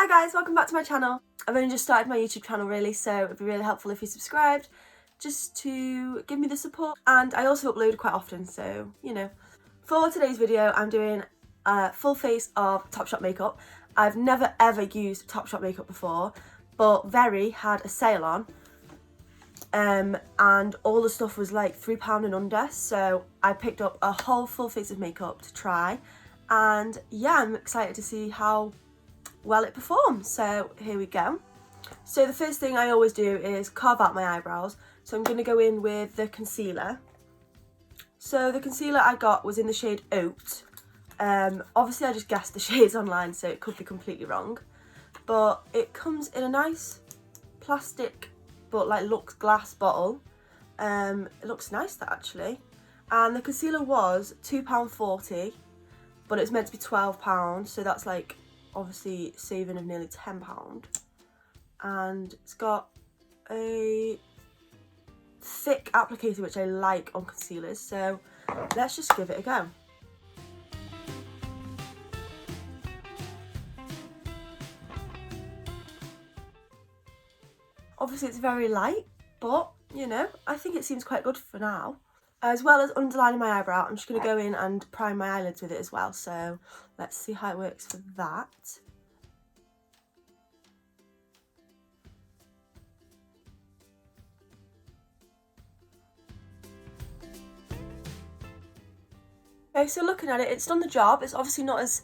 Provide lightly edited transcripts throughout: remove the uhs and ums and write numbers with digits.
Hi guys, welcome back to my channel. I've only just started my YouTube channel really, so it'd be really helpful if you subscribed just to give me the support. And I also upload quite often, so you know. For today's video, I'm doing a full face of Topshop makeup. I've never ever used Topshop makeup before, but Very had a sale on and all the stuff was like £3 and under, so I picked up a whole full face of makeup to try, and yeah, I'm excited to see how well it performs. So here we go. So the first thing I always do is carve out my eyebrows, so I'm going to go in with the concealer. So the concealer I got was in the shade Oat. Obviously I just guessed the shades online, so it could be completely wrong, but it comes in a nice plastic but like looks glass bottle. It looks nice, that actually. And the concealer was £2.40, but it's meant to be £12, so that's like obviously saving of nearly £10. And it's got a thick applicator, which I like on concealers, so let's just give it a go. Obviously it's very light, but you know, I think it seems quite good for now. As well as underlining my eyebrow, I'm just going to go in and prime my eyelids with it as well, so let's see how it works for that. Okay, so looking at it, it's done the job. It's obviously not as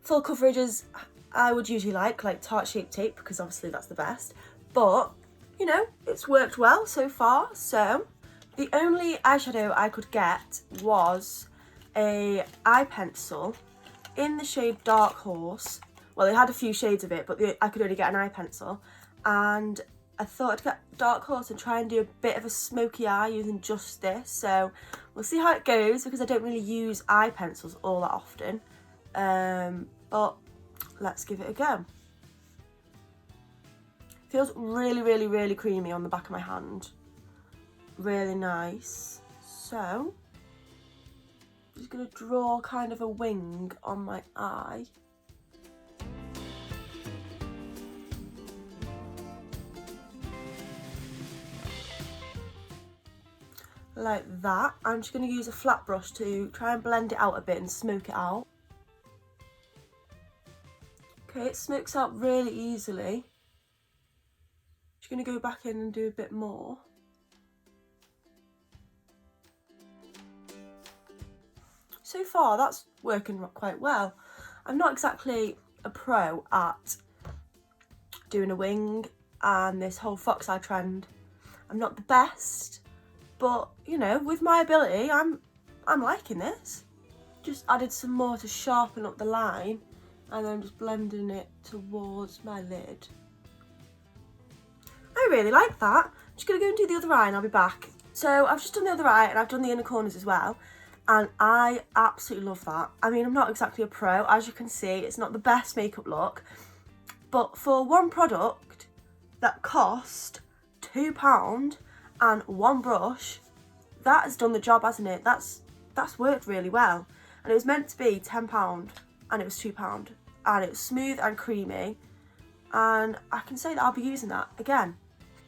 full coverage as I would usually like Tarte Shape Tape, because obviously that's the best, but you know, it's worked well so far. So the only eyeshadow I could get was a eye pencil in the shade Dark Horse. Well, they had a few shades of it, but I could only get an eye pencil, and I thought I'd get Dark Horse and try and do a bit of a smoky eye using just this. So we'll see how it goes, because I don't really use eye pencils all that often, but let's give it a go. Feels really, really, really creamy on the back of my hand. Really nice. So I'm just going to draw kind of a wing on my eye. Like that. I'm just going to use a flat brush to try and blend it out a bit and smoke it out. Okay, it smokes out really easily. Just going to go back in and do a bit more. So far that's working quite well. I'm not exactly a pro at doing a wing and this whole fox eye trend. I'm not the best, but you know, with my ability, I'm liking this. Just added some more to sharpen up the line, and then just blending it towards my lid. I really like that. I'm just going to go and do the other eye and I'll be back. So I've just done the other eye and I've done the inner corners as well, and I absolutely love that. I mean, I'm not exactly a pro, as you can see, it's not the best makeup look, but for one product that cost £2 and one brush, that has done the job, hasn't it? That's worked really well. And it was meant to be £10 and it was £2, and it was smooth and creamy, and I can say that I'll be using that again.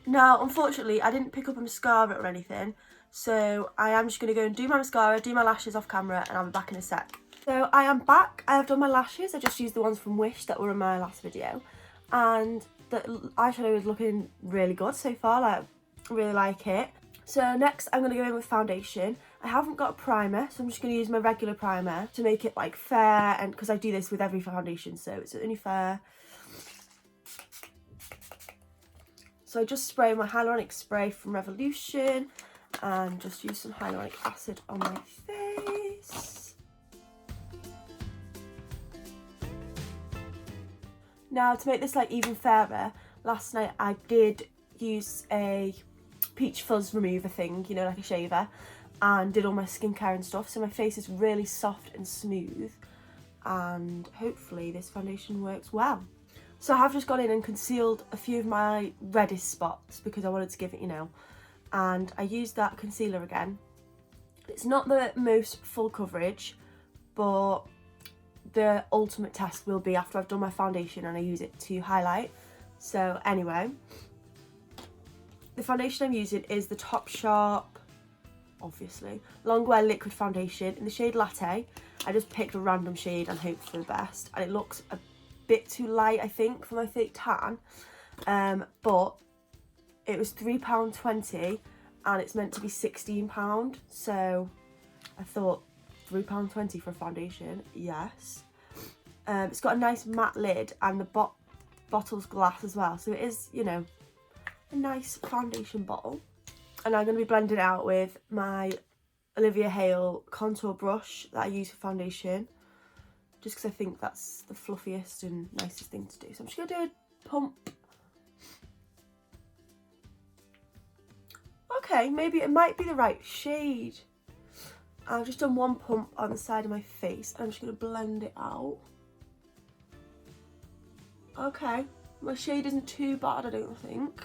Now, unfortunately, I didn't pick up a mascara or anything, so I am just going to go and do my mascara, do my lashes off camera, and I'll be back in a sec. So I am back. I have done my lashes. I just used the ones from Wish that were in my last video, and the eyeshadow is looking really good so far. Like, I really like it. So next I'm going to go in with foundation. I haven't got a primer, so I'm just going to use my regular primer to make it like fair, and because I do this with every foundation, so it's only fair. So I just spray my hyaluronic spray from Revolution and just use some hyaluronic acid on my face. Now, to make this like even fairer, last night I did use a peach fuzz remover thing, you know, like a shaver, and did all my skincare and stuff, so my face is really soft and smooth, and hopefully this foundation works well. So I have just gone in and concealed a few of my reddest spots because I wanted to give it, you know, and I used that concealer again. It's not the most full coverage, but the ultimate test will be after I've done my foundation and I use it to highlight. So anyway, the foundation I'm using is the Topshop, obviously, Longwear Liquid Foundation in the shade Latte. I just picked a random shade and hoped for the best, and it looks a bit too light, I think, for my fake tan, but it was £3.20 and it's meant to be £16, so I thought £3.20 for a foundation, yes. It's got a nice matte lid and the bottle's glass as well, so it is, you know, a nice foundation bottle. And I'm going to be blending it out with my Olivia Hale contour brush that I use for foundation, just because I think that's the fluffiest and nicest thing to do. So I'm just going to do a pump. Okay, maybe it might be the right shade. I've just done one pump on the side of my face and I'm just going to blend it out. Okay, my shade isn't too bad, I don't think.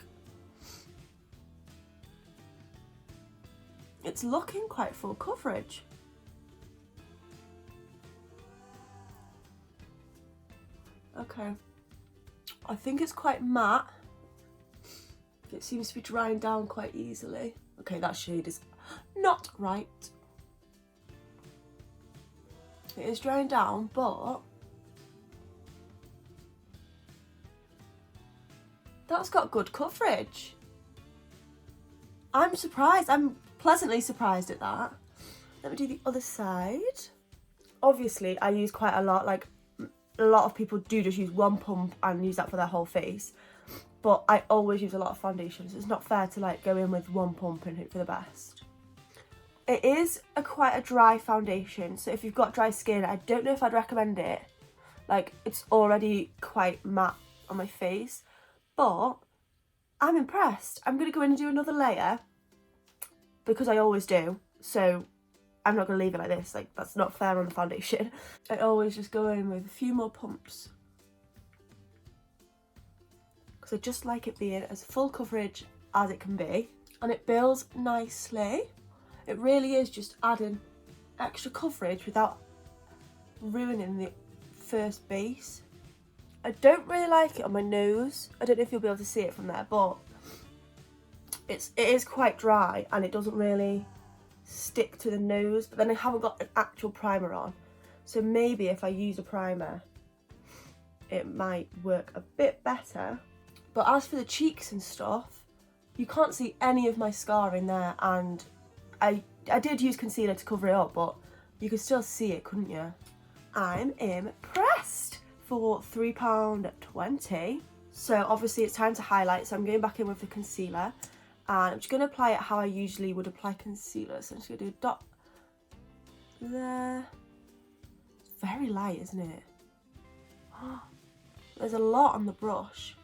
It's looking quite full coverage. Okay, I think it's quite matte. It seems to be drying down quite easily. Okay, that shade is not right. It is drying down, but that's got good coverage. I'm surprised. I'm pleasantly surprised at that. Let me do the other side. Obviously, I use quite a lot. Like, a lot of people do just use one pump and use that for their whole face. But I always use a lot of foundation, so it's not fair to like go in with one pump and hope for the best. It is quite a dry foundation, so if you've got dry skin, I don't know if I'd recommend it. Like, it's already quite matte on my face, but I'm impressed. I'm going to go in and do another layer, because I always do, so I'm not going to leave it like this. Like, that's not fair on the foundation. I always just go in with a few more pumps, because I just like it being as full coverage as it can be, and it builds nicely. It really is just adding extra coverage without ruining the first base. I don't really like it on my nose. I don't know if you'll be able to see it from there, but it is quite dry and it doesn't really stick to the nose, but then I haven't got an actual primer on. So maybe if I use a primer, it might work a bit better. But as for the cheeks and stuff, you can't see any of my scar in there, and I did use concealer to cover it up, but you could still see it, couldn't you? I'm impressed for £3.20. So obviously it's time to highlight, so I'm going back in with the concealer, and I'm just going to apply it how I usually would apply concealer. So I'm just going to do a dot there. It's very light, isn't it? There's a lot on the brush.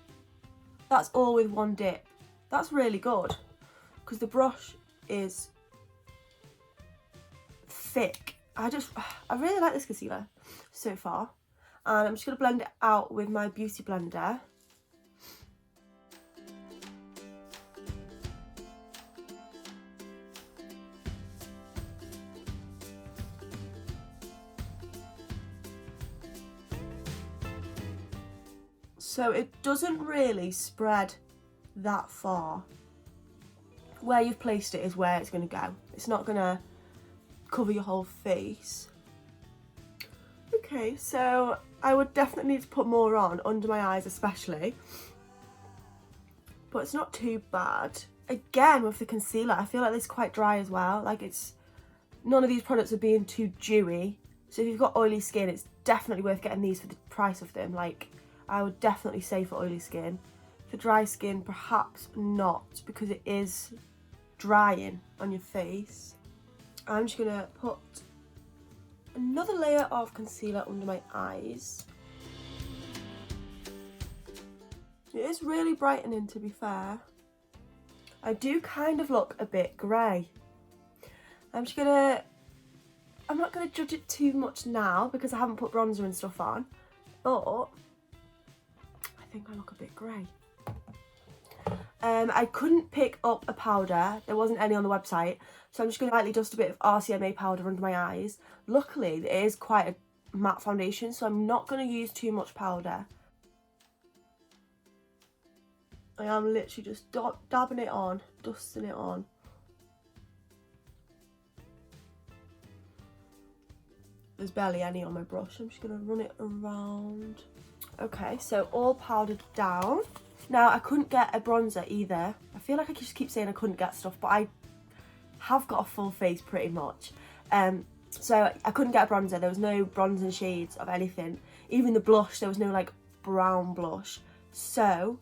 That's all with one dip. That's really good, because the brush is thick. I really like this concealer so far, and I'm just going to blend it out with my beauty blender. So it doesn't really spread that far. Where you've placed it is where it's going to go. It's not going to cover your whole face. Okay, so I would definitely need to put more on, under my eyes especially, but it's not too bad. Again, with the concealer, I feel like this is quite dry as well. Like, none of these products are being too dewy, so if you've got oily skin, it's definitely worth getting these for the price of them. Like, I would definitely say for oily skin. For dry skin, perhaps not, because it is drying on your face. I'm just gonna put another layer of concealer under my eyes. It is really brightening, to be fair. I do kind of look a bit grey. I'm not gonna judge it too much now because I haven't put bronzer and stuff on, but I think I look a bit grey. I couldn't pick up a powder. There wasn't any on the website. So I'm just going to lightly dust a bit of RCMA powder under my eyes. Luckily, it is quite a matte foundation, so I'm not going to use too much powder. I am literally just dabbing it on, dusting it on. There's barely any on my brush. I'm just going to run it around. Okay, so all powdered down. Now, I couldn't get a bronzer either. I feel like I just keep saying I couldn't get stuff, but I have got a full face pretty much. So I couldn't get a bronzer. There was no bronzing shades of anything. Even the blush, there was no like brown blush. So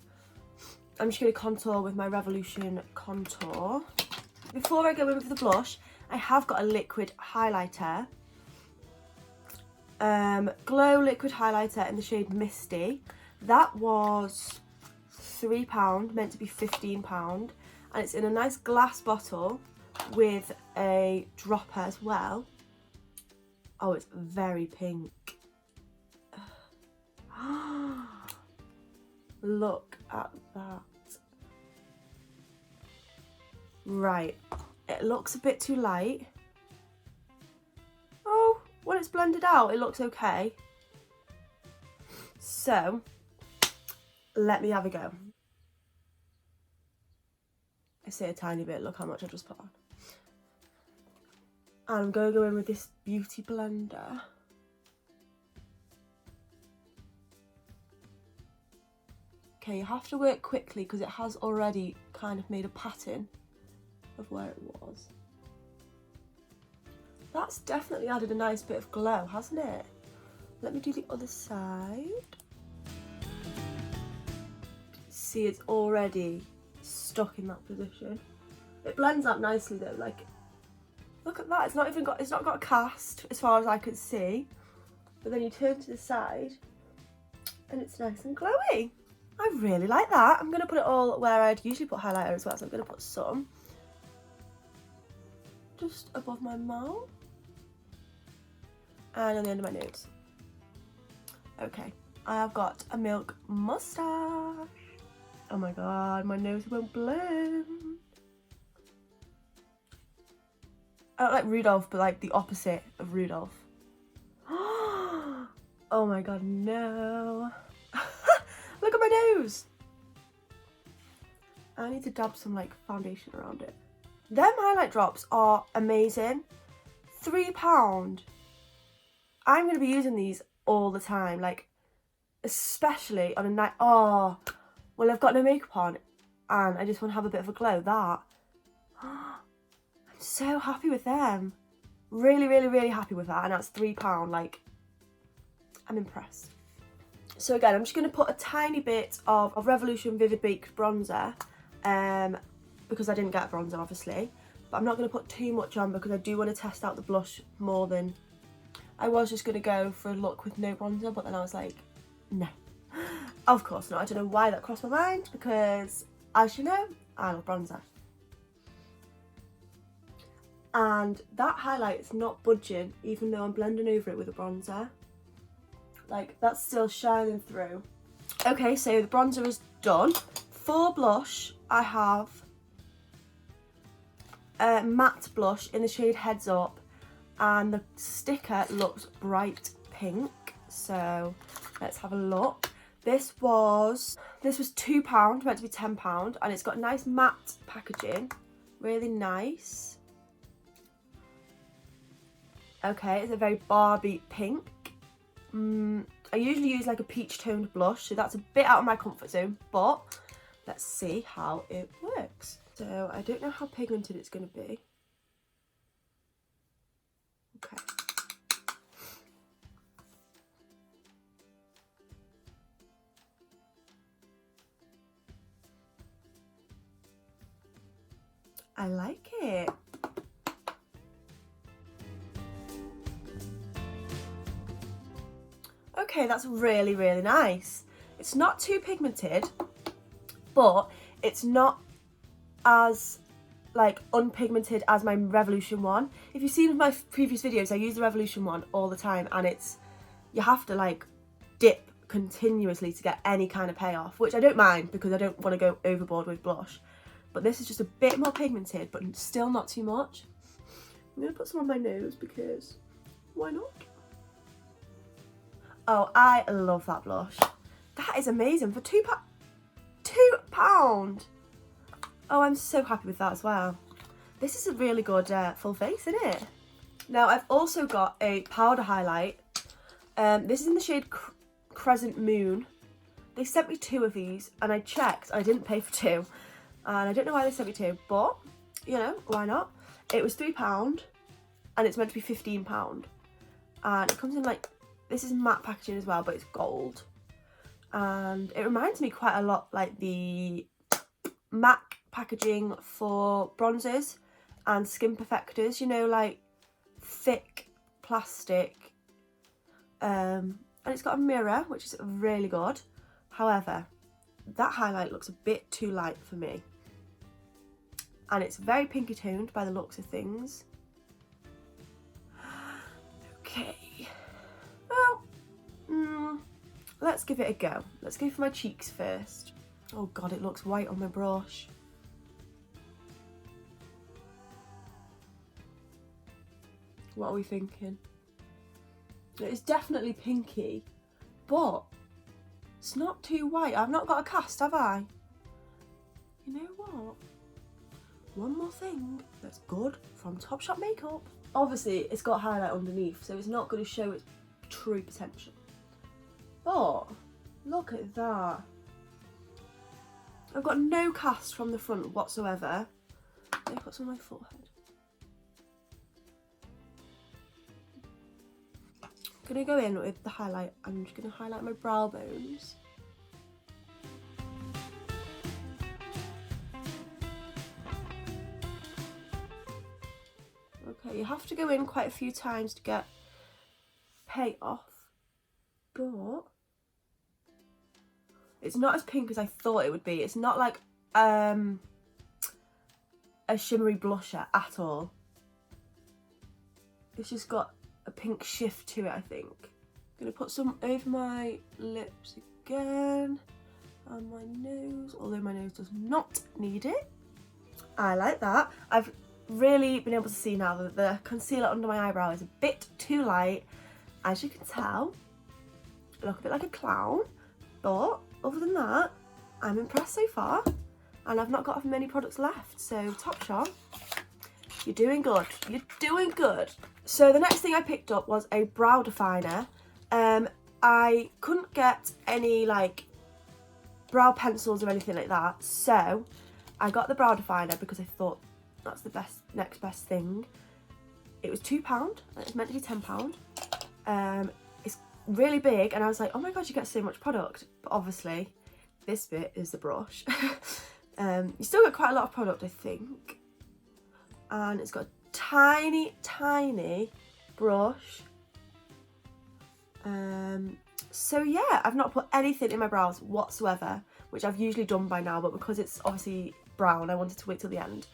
I'm just going to contour with my Revolution contour. Before I go in with the blush, I have got a liquid highlighter. Glow liquid highlighter in the shade Misty. That was £3, meant to be £15, and it's in a nice glass bottle with a dropper as well. Oh, it's very pink. Look at that. Right, it looks a bit too light. Oh, when it's blended out, it looks okay. So, let me have a go. I say a tiny bit, look how much I just put on. And I'm going to go in with this beauty blender. Okay, you have to work quickly because it has already kind of made a pattern of where it was. That's definitely added a nice bit of glow, hasn't it? Let me do the other side. See, it's already stuck in that position. It blends out nicely though, like, look at that, it's not got a cast as far as I can see. But then you turn to the side and it's nice and glowy. I really like that. I'm gonna put it all where I'd usually put highlighter as well, so I'm gonna put some just above my mouth and on the end of my nose. Okay, I have got a milk moustache. Oh my god, my nose won't blend. I don't like Rudolph, but like the opposite of Rudolph. Oh my god, no. Look at my nose. I need to dab some like foundation around it. Them highlight drops are amazing. £3. I'm going to be using these all the time, like especially on a night, oh, well, I've got no makeup on and I just want to have a bit of a glow. That, I'm so happy with them. Really, really, really happy with that. And that's £3, like, I'm impressed. So again, I'm just going to put a tiny bit of Revolution Vivid Baked Bronzer, because I didn't get a bronzer, obviously. But I'm not going to put too much on because I do want to test out the blush more than... I was just going to go for a look with no bronzer, but then I was like, no. Of course not. I don't know why that crossed my mind, because, as you know, I love bronzer. And that highlight is not budging, even though I'm blending over it with a bronzer. Like, that's still shining through. Okay, so the bronzer is done. For blush, I have a matte blush in the shade Heads Up, and the sticker looks bright pink. So let's have a look. This was £2, meant to be £10, and it's got nice matte packaging, really nice. Okay, it's a very Barbie pink. I usually use like a peach toned blush, so that's a bit out of my comfort zone, but let's see how it works. So I don't know how pigmented it's going to be. Okay. I like it. Okay, that's really, really nice. It's not too pigmented, but it's not as like unpigmented as my Revolution one. If you've seen my previous videos, I use the Revolution one all the time, and it's, you have to like dip continuously to get any kind of payoff, which I don't mind because I don't want to go overboard with blush. But this is just a bit more pigmented, but still not too much. I'm going to put some on my nose because why not? Oh, I love that blush. That is amazing for £2. £2. Oh, I'm so happy with that as well. This is a really good full face, isn't it? Now, I've also got a powder highlight. This is in the shade Crescent Moon. They sent me 2 of these, and I checked. I didn't pay for 2. And I don't know why they sent me 2, but, you know, why not? It was £3, and it's meant to be £15. And it comes in, like, this is matte packaging as well, but it's gold. And it reminds me quite a lot like the matte packaging for bronzers and skin perfectors, you know, like thick plastic. And it's got a mirror, which is really good. However, that highlight looks a bit too light for me. And it's very pinky toned by the looks of things. Okay. Well, let's give it a go. Let's go for my cheeks first. Oh God, it looks white on my brush. What are we thinking? It's definitely pinky, but it's not too white. I've not got a cast, have I? You know what? One more thing that's good from Topshop makeup. Obviously, it's got highlight underneath, so it's not going to show its true potential. But look at that. I've got no cast from the front whatsoever. Let me put some on my forehead. I'm going to go in with the highlight. I'm just going to highlight my brow bones. Okay, you have to go in quite a few times to get payoff, but it's not as pink as I thought it would be. It's not like a shimmery blusher at all. It's just got a pink shift to it, I think. I'm going to put some over my lips again and my nose, although my nose does not need it. I like that. I've really been able to see now that the concealer under my eyebrow is a bit too light. As you can tell, I look a bit like a clown, but other than that, I'm impressed so far, and I've not got many products left, so Topshop, you're doing good. You're doing good. So the next thing I picked up was a brow definer. I couldn't get any like brow pencils or anything like that, so I got the brow definer because I thought that's the next best thing. It was £2, and it's meant to be £10. It's really big, and I was like, oh my god, you get so much product. But obviously, this bit is the brush. You still get quite a lot of product, I think. And it's got a tiny, tiny brush. So yeah, I've not put anything in my brows whatsoever, which I've usually done by now, but because it's obviously brown, I wanted to wait till the end.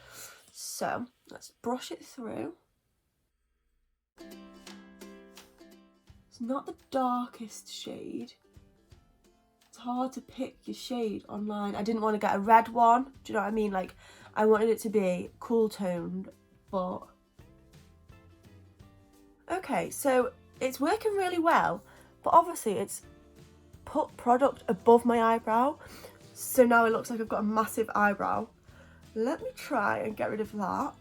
So let's brush it through. It's not the darkest shade. It's hard to pick your shade online. I didn't want to get a red one. Do you know what I mean? Like, I wanted it to be cool toned, but... Okay, so it's working really well, but obviously it's put product above my eyebrow. So now it looks like I've got a massive eyebrow. Let me try and get rid of that.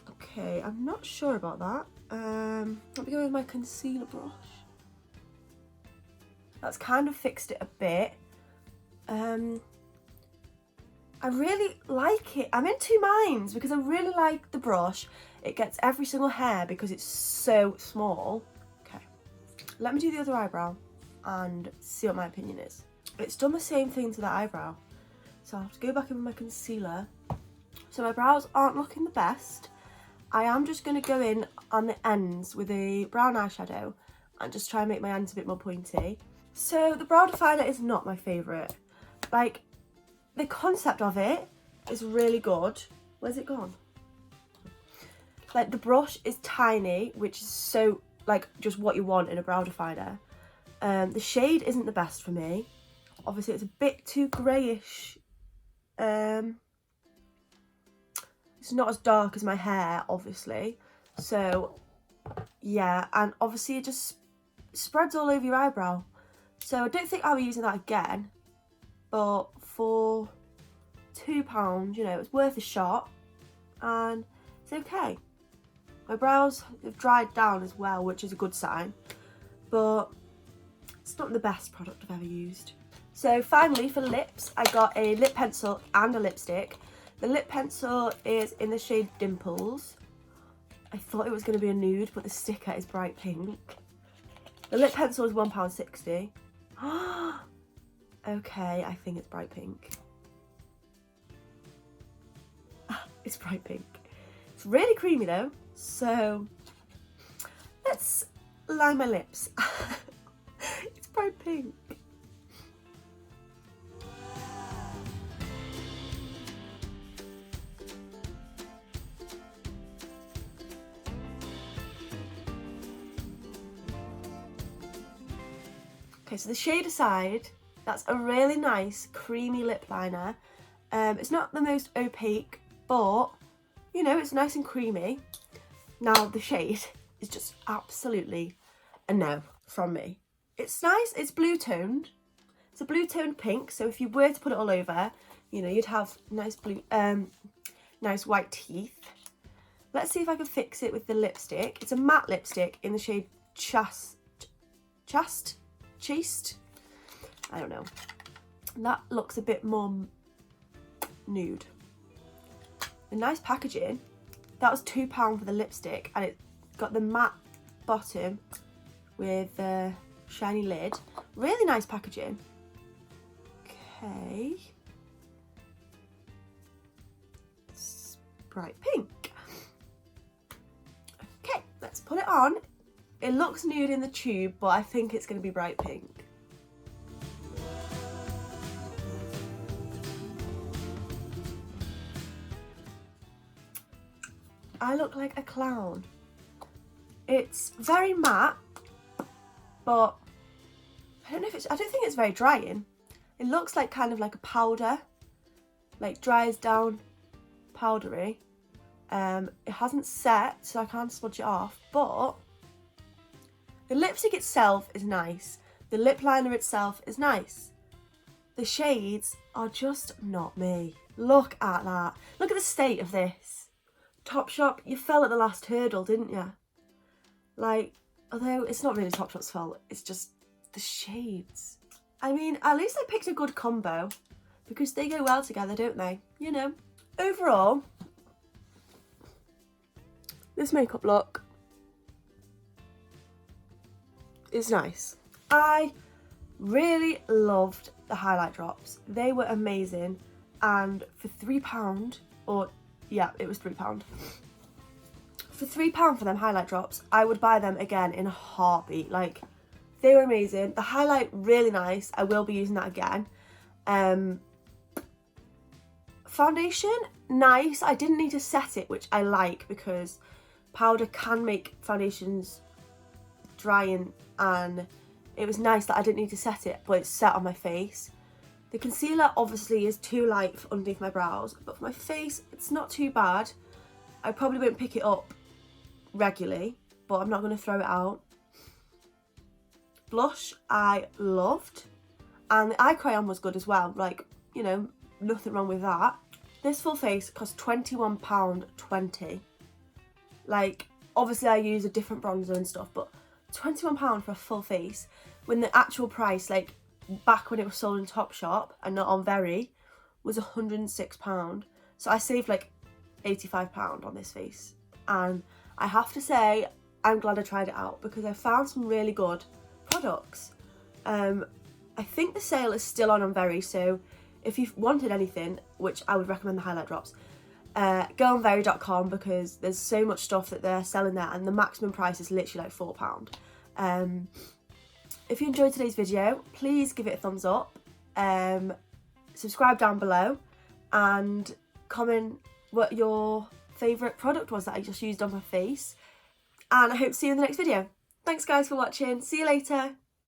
Okay, I'm not sure about that. Let me go with my concealer brush. That's kind of fixed it a bit. I really like it. I'm in two minds because I really like the brush. It gets every single hair because it's so small. Okay, let me do the other eyebrow and see what my opinion is. It's done the same thing to that eyebrow. So I'll have to go back in with my concealer. So my brows aren't looking the best. I am just going to go in on the ends with a brown eyeshadow and just try and make my ends a bit more pointy. So the brow definer is not my favourite. Like, the concept of it is really good. Where's it gone? Like, the brush is tiny, which is so, like, just what you want in a brow definer. The shade isn't the best for me. Obviously, it's a bit too greyish. It's not as dark as my hair, obviously. So, yeah, and obviously it just spreads all over your eyebrow. So I don't think I'll be using that again, but for £2, you know, it's worth a shot and it's okay. My brows have dried down as well, which is a good sign, but it's not the best product I've ever used. So finally for lips, I got a lip pencil and a lipstick. The lip pencil is in the shade Dimples. I thought it was going to be a nude, but the sticker is bright pink. The lip pencil is £1.60. Okay, I think it's bright pink. It's bright pink. It's really creamy though, so let's line my lips. It's bright pink. Okay, so the shade aside, that's a really nice creamy lip liner. It's not the most opaque, but you know, it's nice and creamy. Now the shade is just absolutely a no from me. It's nice, it's blue toned. It's a blue toned pink, so if you were to put it all over, you know, you'd have nice blue, nice white teeth. Let's see if I can fix it with the lipstick. It's a matte lipstick in the shade Chaste? I don't know. That looks a bit more nude. The nice packaging. That was £2 for the lipstick, and it got the matte bottom with the shiny lid. Really nice packaging. Okay. It's bright pink. Okay, let's put it on. It looks nude in the tube, but I think it's going to be bright pink. I look like a clown. It's very matte, but I don't know if I don't think it's very drying. It looks like kind of like a powder, like dries down powdery. It hasn't set, so I can't smudge it off, but the lipstick itself is nice. The lip liner itself is nice. The shades are just not me. Look at that. Look at the state of this. Topshop, you fell at the last hurdle, didn't you? Like, although it's not really Topshop's fault, it's just the shades. I mean, at least I picked a good combo, because they go well together, don't they? You know. Overall, this makeup look is nice. I really loved the highlight drops. They were amazing, and for £3, or yeah, it was £3. For £3 for them highlight drops, I would buy them again in a heartbeat. Like, they were amazing. The highlight, really nice. I will be using that again. Foundation, nice. I didn't need to set it, which I like, because powder can make foundations drying, and it was nice that I didn't need to set it, but it's set on my face. The concealer obviously is too light for underneath my brows, but for my face, it's not too bad. I probably won't pick it up regularly, but I'm not going to throw it out. Blush, I loved. And the eye crayon was good as well. Like, you know, nothing wrong with that. This full face cost £21.20. Like, obviously I use a different bronzer and stuff, but £21 for a full face, when the actual price, like, back when it was sold in Topshop and not on Very, was £106. So I saved like £85 on this face, and I have to say I'm glad I tried it out, because I found some really good products. I think the sale is still on Very, so if you've wanted anything, which I would recommend the highlight drops, go on very.com, because there's so much stuff that they're selling there, and the maximum price is literally like £4. If you enjoyed today's video, please give it a thumbs up, subscribe down below, and comment what your favourite product was that I just used on my face. And I hope to see you in the next video. Thanks guys for watching. See you later.